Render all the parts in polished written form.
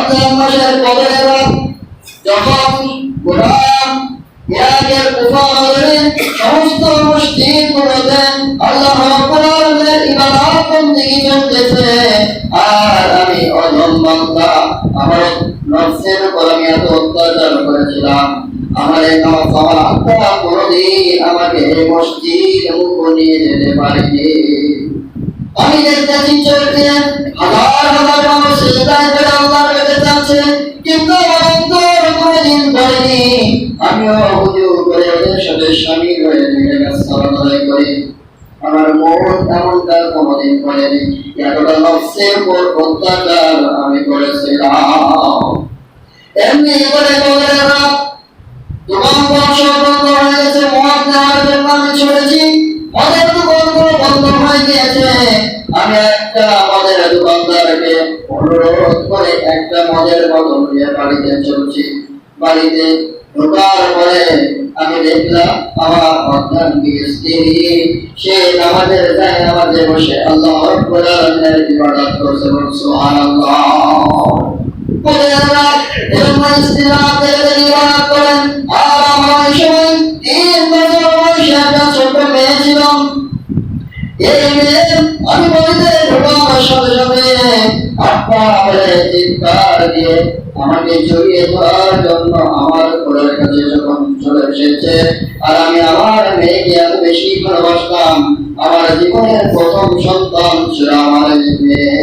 রমজান মাসের কদরের রাত যখন গোলাম ইরাকের কুফা নগরে সমস্ত মসজিদগুলোতে আল্লাহ রাব্বুল আলামিনের ইবাদত বন্দেগী চলতেছে, আর আমি অধম বান্দা আমার নফসের উপর আমি এত অত্যাচার করেছিলাম, আমার আমার আত্মা কোনদিন আমাকে মসজিদ মুখ নিয়ে যেতে পারেনি। আমি দেখতেছি চলছে হাজার হাজার মানুষ সিজদায় পড়ে আল্লাহর কাছে যাচ্ছে, কিন্তু আমার অন্তর কোনদিন করেনি। আমিও হুজু করে ওদের সাথে শামিল হয়ে সালাত আদায় করি, আমার মন এমনটা কোনদিন করেনি। এতটা নফসের উপর অত্যাচার আমি করেছিলাম। এমনি করে কদরের রাত দোকান বন্ধ হয়ে গেছে, মদ নেওয়ার জন্য আমি ছুটেছি, মদের দোকানগুলো বন্ধ হয়ে গিয়েছে। আমি একটা মদের দোকানদারকে অনুরোধ করে একটা মদের বোতল নিয়ে বাড়িতে চলছি। বাড়িতে ঢোকার পরে আমি দেখলাম আমার অর্ধাঙ্গী স্ত্রী সে নামাজের জায়নামাজে বসে আল্লাহ রাব্বুল আলামিনের ইবাদত করছে। সুবহানাল্লাহ। কদরের রাত এরকম স্ত্রীরা ইবাদত করেন, আর আমার সময় 3 বছর বয়সী একটা ছোট মেয়ে ছিল। এই মেয়ে আমি বাড়িতে ঢোকার সাথে সাথে আব্বা বলে চিৎকার দিয়ে আমাকে জড়িয়ে ধরার জন্য আমার কোলের কাছে যখন চলে এসেছে, আর আমি আমার মেয়েকে এত বেশি ভালোবাসতাম, আমার জীবনের প্রথম সন্তান ছিল আমার মেয়ে।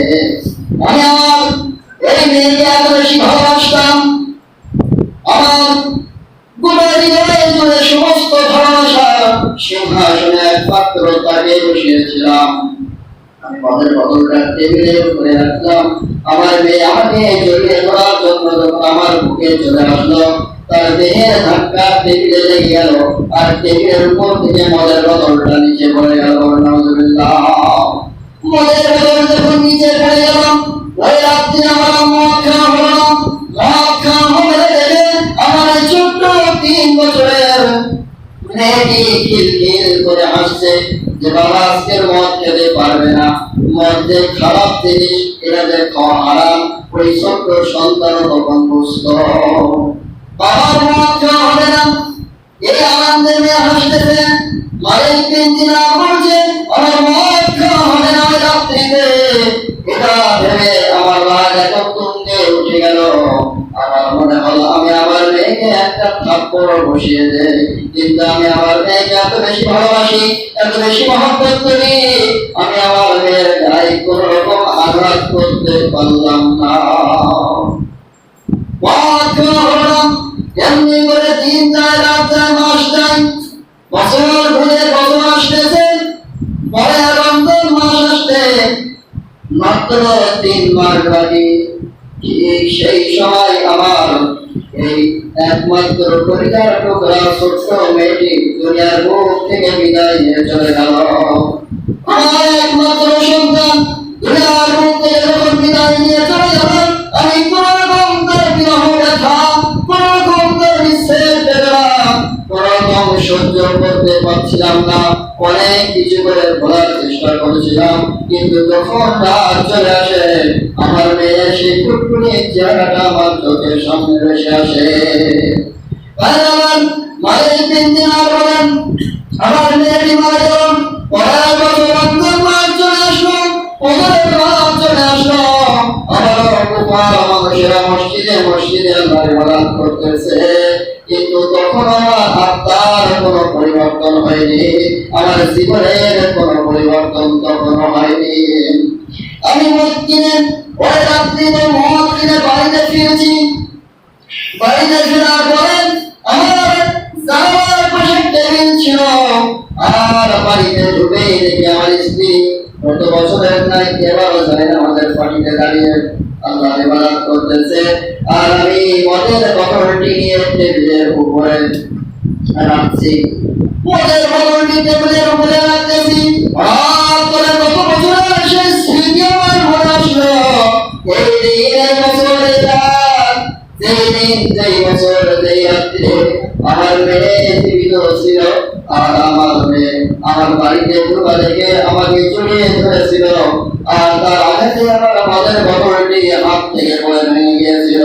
আমি আমার এই মেয়েকে এত বেশি ভালোবাসতাম, আমার গোটা হৃদয়ে জুড়ে সমস্ত ভালোবাসা সিংহাসনে একমাত্র তাকে বসিয়েছিলাম। আমি মদের বোতলটা টেবিলের উপরে রাখলাম, আমার মেয়ে আমাকে জড়িয়ে ধরার জন্য যখন আমার বুকে চলে আসলো, তার দেহের ধাক্কা টেবিলে লেগে গেল, আর টেবিলের উপর থেকে মদের বোতলটা নিচে পড়ে গেল। নাউযুবিল্লাহ। মদের বোতল যখন নিচে পড়ে গেল, ওই রাত্রি আমার মদ খাওয়া হলো। মদ খাওয়া হলে দেখে আমার ছোট্ট 3 বছরের মেয়েটি খিলখিল করে হাসছে যে বাবা আজকের মদ খেতে পারবে না, মদ যে খারাপ জিনিস, এটা যে খাওয়া হারাম। ওই ছোট্ট সন্তান তখন বুঝতো বাবার মদ খাওয়া হবে না। এই আনন্দে মেয়ে হাসতেছে, মায়ের 3 দিন বলছে আমার মদ খাওয়া হবে না ওই রাত্রিতে। এটা ভেবে আমার রাগ এত তুঙ্গে উঠে গেল, আমার মনে হলো আমি আমার মেয়েকে একটা থাপ্পড় বসিয়ে দেই, কিন্তু আমি আমার মেয়েকে এত বেশি ভালোবাসি, এত বেশি মহব্বত করি, আমি আমার মেয়ের গায়ে কোন রকম আঘাত করতে পারলাম না। এমনি করে দিন যায়, রাত যায়, মাস যায়, বছর ঘুরে বছর আসতেছে, পরে রমজান মাস আসতে মাত্র 3 মাস বাকি। ঠিক সেই সময় আমার এই একমাত্র পরিবার টুকরা ছোট্ট মেয়েটি দুনিয়ার মুখ থেকে বিদায় নিয়ে চলে গেল। আমার একমাত্র সন্তান দুনিয়ার মুখ থেকে যখন বিদায় নিয়ে চলে গেল, আমি কোন রকম তার বিরহ ব্যথা, কোন রকম তার বিচ্ছেদ বেদনা কোন রকম সহ্য করতে পারছিলাম না। অনেক কিছু করে বলার চেষ্টা করেছিলাম, কিন্তু যখন রাত চলে আসে আমার মেয়ের সেই টুকটুকি চেহারাটা আমার চোখের সামনে ভেসে আসে। আমার মায়ের 3 দিন আর বলেন আমার মেয়েটি মারা গেল। পরের বছর রমজান মাস চলে আসলো, পরের মাস চলে আসলো, আমার মানুষেরা মসজিদে মসজিদে আল্লাহর ইবাদত করতেছে, কিন্তু তখন আমার আত্মার কোনো পরিবর্তন হয়নি, আমার জীবনের কোনো পরিবর্তন তখনো হয়নি। আমি মসজিদে ওই রাত্রিতে মদ কিনে বাড়িতে ফিরেছি। বাড়িতে ফেরার পরে আমার জানালার পাশে টেবিল ছিল, আর বাড়িতে ঢুকেই দেখি আমার স্ত্রী কত বছরের নাই এবারও জানি না আমাদের পানিতে দাঁড়িয়ে আল্লাহর ইবাদত করতেছে, আর আমি মদের বোতলটি নিয়ে টেবিলের উপরে রাখছি। মদের বোতলটি টেবিলের উপরে রাখতেছি, আর পরে কত বছরের সেই স্মৃতি আমার মনে আসলো। এই দিনের বছরের রাত, যেই বছর যেই রাত্রে আমার মেয়ে জীবিত ছিল, আর আমার মেয়ে আমার বাড়িতে ঢোকা দেখে আমাকে জড়িয়ে ধরেছিল, আর তার আঘাতে আমার মদের বোতলটি হাত থেকে পড়ে ভেঙে গিয়েছিল।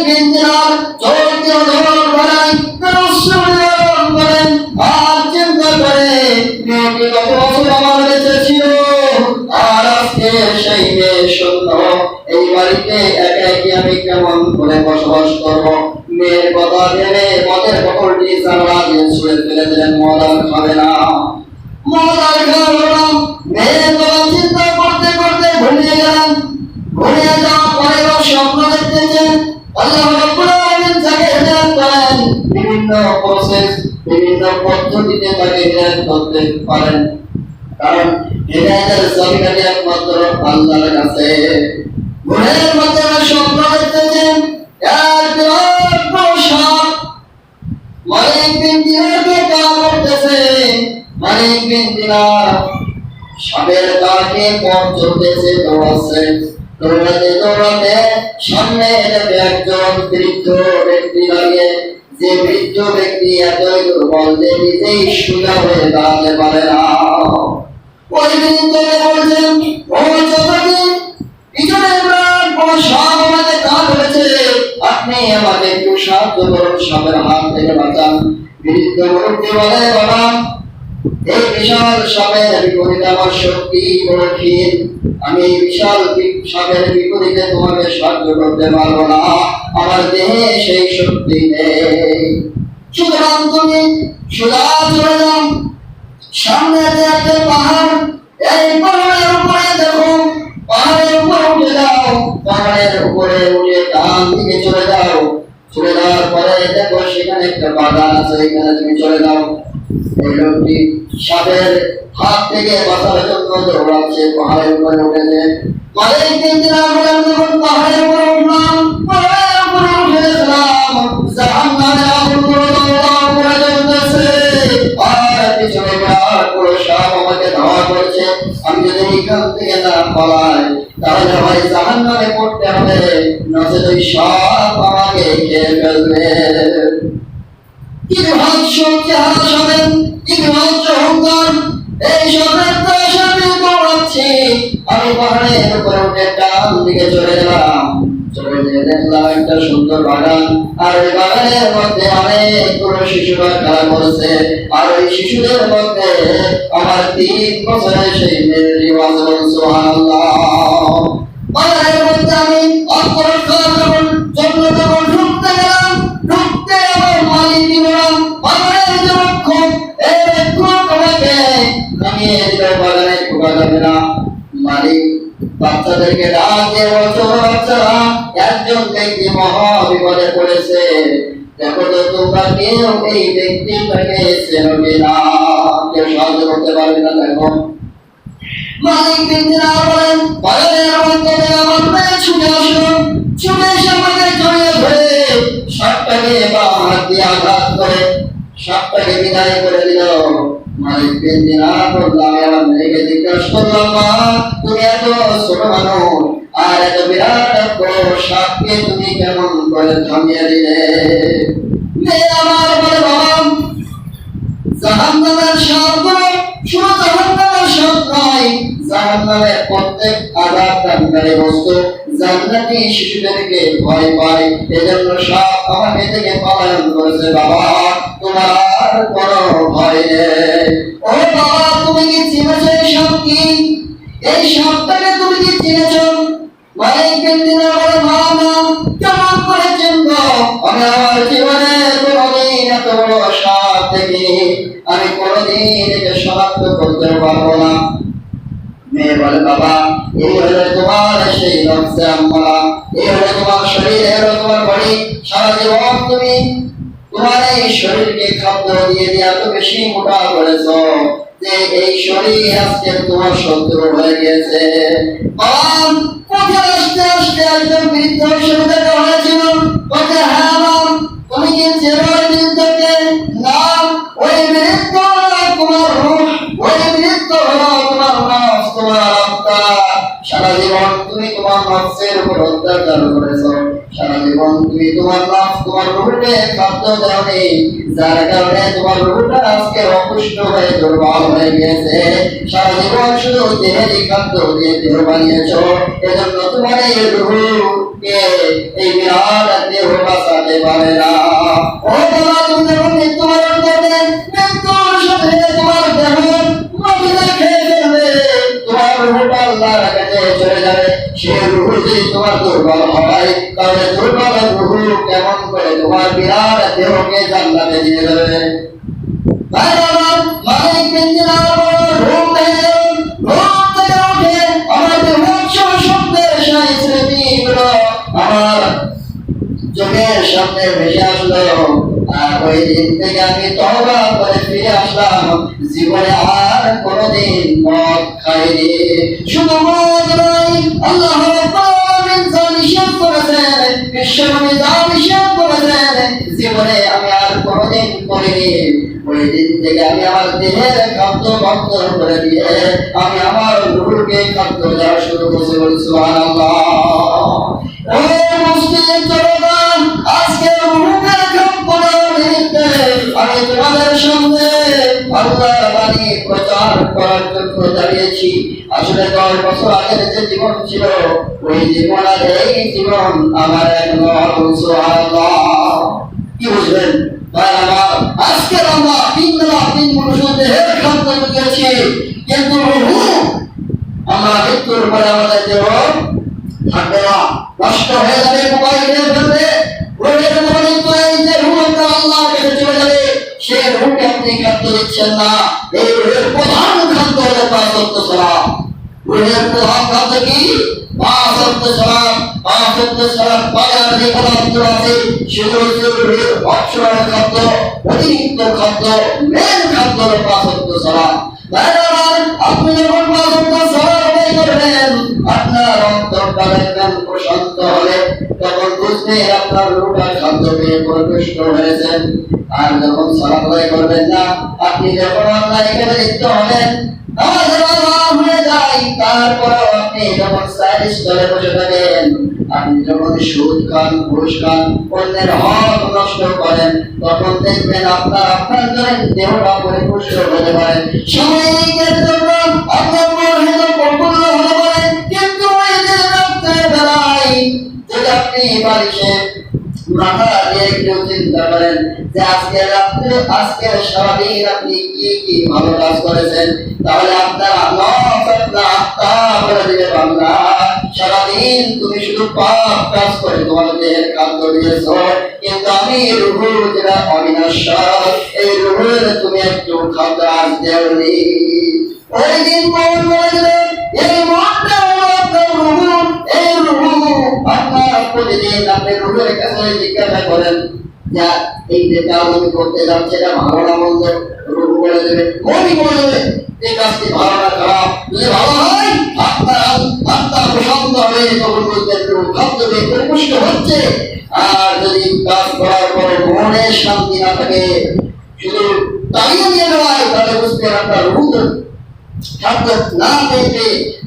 বিন্দিরার চলতে ধরন বানাই রসুল্লাহ করেন আর চিন্তা করে মেয়েটি কত বছর আমার বেঁচে ছিল আর আজকে সেই মেয়ে শূন্য এই বাড়িতে একা একি আমি কেমন করে বসবাস করবো মেয়ের কথা ভেবে মদের বোতলটি জানলা দিয়ে ছুঁড়ে ফেলে দিলেন মদ আর খাবে না মদ আর খাবে না মেয়ের কথা চিন্তা করতে করতে ভুলিয়ে গেলেন ভুলিয়ে যাওয়ার পরেও স্বপ্ন দেখতেছেন আল্লাহ রাব্বুল আলামিন তাকে হেদায়েত করেন বিভিন্ন প্রসেস বিভিন্ন পদ্ধতিতে তাকে হেদায়েত করতে পারেন কারণ হেদায়েতের চাবিকাঠি একমাত্র আল্লাহর কাছে ঘরের মধ্যে স্বপ্ন দেখতেছেন এক বিরাট বড় সাপ মালিক বিন দিনারকে তাড়া করতেছে মালিক বিন দিনার সাপের কাছে পথ চলতেছে দৌড়াচ্ছে দৌড়াতে দৌড়াতে সামনে এলে একজন বৃদ্ধ ব্যক্তি দাঁড়িয়ে যে বৃদ্ধ ব্যক্তি এতই দুর্বল যে নিজেই সোজা হয়ে দাঁড়াতে পারে না ওই বৃদ্ধকে বলছেন ও চৌধুরী পিছনে বড় সাপ আমাকে কান ধরেছে আপনি আমাকে একটু সাহায্য করুন সাপের হাত থেকে বাঁচান বৃদ্ধ মুরব্বী বলে বাবা এই বিশাল সাপের বিপরীতে আমার শক্তি বড় ক্ষীণ আমি বিশাল সাপের বিপরীতে তোমাকে সাহায্য করতে পারবো না আমার দেহে সেই শক্তি নেই সুতরাং তুমি সোজা চলে যাও সামনে যে একটা পাহাড় এই পাহাড়ের উপরে দেখো পাহাড়ের উপরে উঠে যাও পাহাড়ের উপরে উঠে ডান দিকে চলে যাও চলে যাওয়ার পরে দেখো সেখানে একটা বাগান আছে এখানে তুমি চলে যাও এই লোকটি সাপের হাত থেকে বাঁচার জন্য দৌড়াচ্ছে পাহাড়ের উপরে উঠেছে মালিক বিন দিনার বলেন যখন পাহাড়ের উপরে উঠলাম পাহাড়ের উপরে উঠে গেলাম জাহান্নামের আগুন করে জ্বলতেছে আর পিছনে বিরাট বড় সাপ আমাকে ধাওয়া করছে আমি যদি এখান থেকে না পালাই তাহলে আমার জাহান্নামে পড়তে হবে নচেত ওই সাপ আমাকে খেয়ে ফেলবে ইতিহাস চেহারা সবেন ইতিহাস অহংকার এই সবের তো সামনে দৌড়াচ্ছি আমি পাহাড়ের উপরে উঠে ডান দিকে চলে গেলাম চলে যেয়ে দেখলাম একটা সুন্দর বাগান আর ওই বাগানের মধ্যে অনেকগুলো শিশুরা খেলা করছে আর ওই শিশুদের মধ্যে আমার 3 বছরের সেই মেয়েটি বাঁচল সুবহানাল্লাহ বাগানের মধ্যে আমি অক্ষর যখন জন্ম যখন ঢুকতে গেলাম ঢুকতে আমার মালিক দিলাম বাগানের যে রক্ষক এই রক্ষক আমাকে নামিয়ে দিল বাগানে ঢোকা যাবে না মালিক বাচ্চাদেরকে ডাকে বছর বাচ্চারা একজন ব্যক্তি মহা বিপদে পড়েছে দেখো তো তোমরা কেউ এই ব্যক্তিটাকে চেনো কিনা কেউ সাহায্য করতে পারবে না দেখো মালিক বিন দিনার বলেন বাগানের মধ্যে আমার মেয়ে ছুটে আসলো ছুটে এসে আমাকে জড়িয়ে ধরে সাপটাকে বা হাত দিয়ে আঘাত করে সাপটাকে বিদায় করে দিল মালিক বিন দিনার বললাম আমার মেয়েকে জিজ্ঞাসা করলাম মা তুমি এত ছোট মানুষ আর এত বিরাট বড় সাপকে তুমি কেমন করে থামিয়ে দিলে মেয়ে আমার বলে বাবা জাহান্নামের সাপ শুধু জাহান্নামের সাপ নয় জাহান্নামের প্রত্যেক আঘাতকারী বস্তু জান্নাতি শিশুদেরকে ভয় পায় এজন্য সাপ আমাকে থেকে পলায়ন করেছে বাবা তোমার কোনো ভয় নেই ও বাবা তুমি কি চিনেছ এই সাপ কি এই সাপটাকে তুমি কি চিনেছ মালিক বিন দিনার বলে মা কেমন করে চিনবো আমি আমার জীবনে কোনোদিন এত বড় সাপ দেখিনি আমি কোনোদিন একে শনাক্ত করতে পারবো না মেয়ে বলে বাবা এই হলো তোমার সেই নফসে আম্মারা এই হলো তোমার শরীর এই হলো তোমার বডি সারা জীবন তুমি তোমার এই শরীরকে খাদ্য দিয়ে দিয়ে এত বেশি মোটা করেছো যে এই শরীর আজকে তোমার শত্রু হয়ে গেছে বাবা পথে আসতে আসতে একজন বৃদ্ধ হিসেবে দেখা হয়েছিল বলছে হ্যাঁ বাবা তুমি কি চেনো ওই বৃদ্ধকে না ওই বৃদ্ধ তোমার রূপ ওই বৃদ্ধ হলো তোমার নফস তোমার আত্মা সারা জীবন তুমি তোমার নফসের উপর অত্যাচার করেছো সারা জীবন তুমি তোমার নফস তোমার রূপে খাদ্য দাওনি যার কারণে তোমার রূপটা আজকে অপুষ্ট হয়ে দুর্বল হয়ে গেছে সারা জীবন শুধু দেহেরই খাদ্য দিয়ে দেহ বানিয়েছো এজন্য তোমার এই রূপকে এই বিরাট দেহ পারে না। ও বাবা, তুমি যখন মৃত্যুবরণ করবে, মৃত্যুর সাথে তোমার দেহ মাটিতে খেয়ে ফেলবে, তোমার রূহটা আল্লাহর কাছে চলে যাবে। সেই রূহ যদি তোমার দুর্বল হয়, তাহলে দুর্বল রূহ কেমন করে তোমার বিরাট দেহকে জান্নাতে নিয়ে যাবে? ভাই আমার মালিক বিন দিনার ঘুম ভেঙে গেল। ঘুম থেকে উঠে আমার বিভৎস শব্দের সেই স্মৃতিগুলো আমার চোখের সামনে ভেসে আসলো। আর ওই দিন থেকে আমি তওবা করে ফিরে আসলাম, জীবনে আর কোনোদিন মদ খাইনি। শুধু মদ নয়, আল্লাহ রাব্বুল আলামিন যা নিষেধ করেছেন, বিশ্বনবী যা নিষেধ করেছেন, জীবনে আমি আর কোনোদিন করিনি। ওই দিন থেকে আমি আমার দেহের খাদ্য বন্ধ করে দিয়ে আমি আমার রূহকে খাদ্য দেওয়া শুরু করেছি। বলি সুবহানাল্লাহ। ও মুসলিম জনগণ, আজকে রূহকে খাদ্য দেওয়ার নিমিত্তে আমি তোমাদের সামনে আল্লাহর বাণী প্রচার করার জন্য দাঁড়িয়েছি। আসলে 10 বছর আগের যে জীবন ছিল, ওই জীবন আর এই জীবন আমার এক নয়। সুবহানাল্লাহ। কি বুঝলেন? আজকে আমরা 3 বেলা 3 মনুষ্য দেহের খাদ্য পেয়েছি, কিন্তু আমরা মৃত্যুর পরে আমাদের দেহ থাকবে না, নষ্ট হয়ে যাবে, মোবাইল নিয়ে ফেলবে। রোগের মনে তো এই যে রূহটা আল্লাহর কাছে চলে যাবে, সেই রূহকে আপনি খাদ্য দিচ্ছেন না। এই রূহের প্রধান খাদ্য হলো 5 ওয়াক্ত সালাত। রূহের প্রধান খাদ্য কি? 5 ওয়াক্ত সালাত। 5 ওয়াক্ত সালাত বাজার যে পদার্থ আছে, সেগুলো হচ্ছে রূহের অপশনাল খাদ্য, অতিরিক্ত খাদ্য। মেন খাদ্য হলো 5 ওয়াক্ত সালাত। আপনি যখন 5 ওয়াক্ত সালাত আদায় করবেন, আপনার অন্তরটা একদম প্রশান্ত হবে, তখন বুঝবেন আপনার রূহটা খাদ্য পেয়ে পরিপুষ্ট হয়েছেন। আর যখন সালাত আদায় করবেন না, আপনি যখন অন্যায় কাজে লিপ্ত হবেন, নামাজের আযান হয়ে যায়, তারপরেও আপনি যখন সাইলেন্স করে বসে থাকেন, আপনি যখন সুদ খান, ঘুষ খান, অন্যের হক নষ্ট করেন, তখন দেখবেন আপনার দেহটা পরিপুষ্ট হতে পারে, সাময়িকের জন্য আপনার মন হয়তো পরিপূর্ণ হতে পারে, কিন্তু ওই যে রাতের বেলায় যদি আপনি বালিশে মাথা দিয়ে একটু চিন্তা করেন যে আজকে রাত্রে, আজকে সারাদিন আপনি কি কি ভালো কাজ করেছেন, তাহলে আপনার আত্মা বলে দিবে, বান্দা সারাদিন তুমি শুধু পাপ কাজ করে তোমার দেহের খাদ্য দিয়েছ, কিন্তু আমি রূহ যেটা অবিনশ্বর, এই রূহের তুমি একটু খাদ্য আজ দেওনি। ওই দিন মন বলে দেবে, এই মনটা হলো আপনার রূহ। এই রূহ আপনার প্রতিদিন আপনি রূহের কাছে জিজ্ঞাসা করেন যে এই যে কাজ আমি করতে যাচ্ছি এটা ভালো না মন্দ, রূহ বলে দেবে, মনই বলে দেবে এই কাজটি ভালো না খারাপ। যদি ভালো হয় আপনার আত্মা প্রশান্ত হবে, তখন বুঝবেন রূহ খাদ্য দিয়ে পরিপুষ্ট হচ্ছে। আর যদি কাজ করার পরে মনে শান্তি না থাকে, শুধু তাড়িয়ে দিয়ে দেওয়ায়, তাহলে বুঝবেন আপনার রূহ খাদ্য না পেতে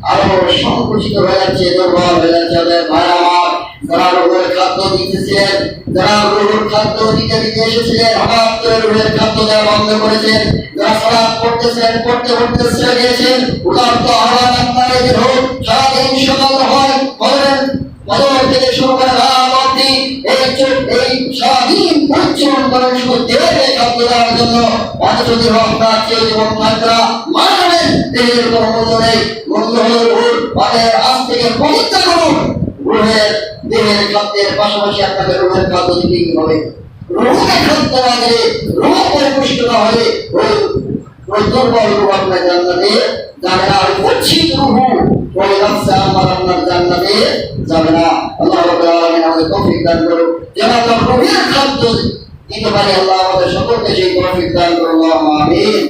আরো সংকুচিত হয়ে যাচ্ছে, দুর্বল হয়ে যাচ্ছে। ভাই আমার, যারা রোগের খাদ্য দিতেছিলেন, যারা রোগের খাদ্য দিতে দিতে এসেছিলেন, হঠাৎ করে রোগের খাদ্য দেওয়া বন্ধ করেছেন, যারা সালাত করতেছেন, করতে করতে ছেড়ে দিয়েছেন, উদার্ত আহ্বান আপনার এই রোগ সারাদিন সকাল হয় বলেন বদল থেকে শুরু করে রাত অবধি এই সারাদিন পরিশ্রম করেন শুধু দেহকে খাদ্য দেওয়ার জন্য। অথচ দেহ আপনার কেউ জীবন থাকরা মানবেন, দেহের কোনো মূল্য নেই। মূল্য হল রূহ। অতএব আজ থেকে প্রতিজ্ঞা করুন, দেহের খাদ্যের পাশাপাশি আপনাকে রূহের খাদ্য দিতেই হবে। রূহকে খাদ্য না দিলে, রূহ পরিপুষ্ট না হলে ওই দুর্বল রূহ আপনার জান্নাতে যাবে না। ওই কুৎসিত রূহ ওই রাস্তা আমার আপনার জান্নাতে যাবে না। আল্লাহ রাব্বুল আলামিন আমাদের তৌফিক দান করুন যেন আমরা রূহের খাদ্য দিতে পারি। আল্লাহ আমাদের সকলকে সেই তৌফিক দান করুন। আমিন।